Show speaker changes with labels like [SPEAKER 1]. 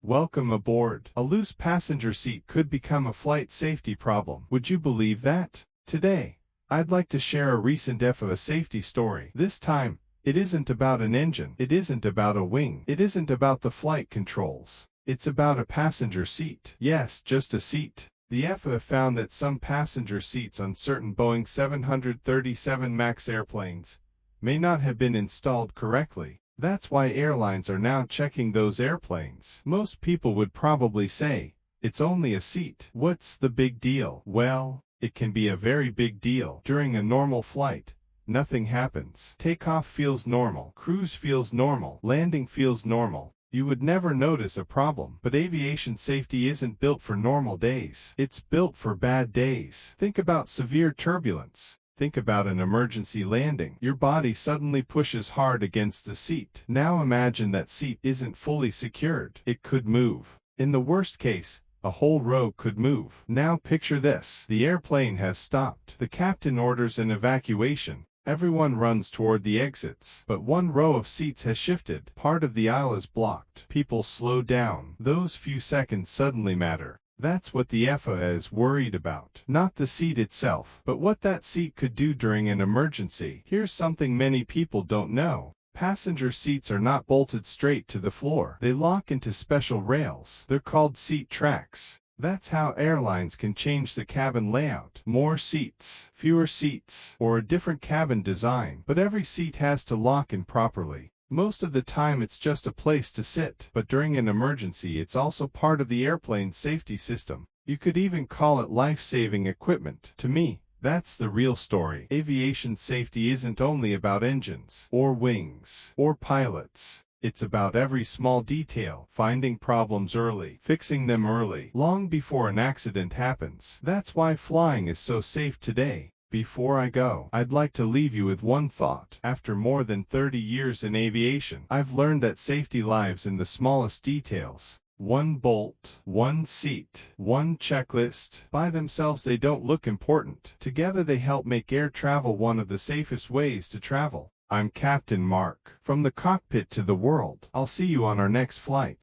[SPEAKER 1] Welcome aboard. A loose passenger seat could become a flight safety problem. Would you believe that? Today, I'd like to share a recent FAA safety story. This time, it isn't about an engine. It isn't about a wing. It isn't about the flight controls. It's about a passenger seat. Yes, just a seat. The FAA found that some passenger seats on certain Boeing 737 MAX airplanes may not have been installed correctly. That's why airlines are now checking those airplanes. Most people would probably say, it's only a seat. What's the big deal? Well, it can be a very big deal. During a normal flight, nothing happens. Takeoff feels normal. Cruise feels normal. Landing feels normal. You would never notice a problem. But aviation safety isn't built for normal days. It's built for bad days. Think about severe turbulence. Think about an emergency landing. Your body suddenly pushes hard against the seat. Now imagine that seat isn't fully secured. It could move. In the worst case, a whole row could move. Now picture this. The airplane has stopped. The captain orders an evacuation. Everyone runs toward the exits. But one row of seats has shifted. Part of the aisle is blocked. People slow down. Those few seconds suddenly matter. That's what the FAA is worried about. Not the seat itself, but what that seat could do during an emergency. Here's something many people don't know. Passenger seats are not bolted straight to the floor. They lock into special rails. They're called seat tracks. That's how airlines can change the cabin layout. More seats, fewer seats, or a different cabin design. But every seat has to lock in properly. Most of the time it's just a place to sit, but during an emergency it's also part of the airplane's safety system. You could even call it life-saving equipment. To me, that's the real story. Aviation safety isn't only about engines, or wings, or pilots. It's about every small detail, finding problems early, fixing them early, long before an accident happens. That's why flying is so safe today. Before I go, I'd like to leave you with one thought. After more than 30 years in aviation, I've learned that safety lies in the smallest details. One bolt, one seat, one checklist. By themselves they don't look important. Together they help make air travel one of the safest ways to travel. I'm Captain Mark. From the cockpit to the world. I'll see you on our next flight.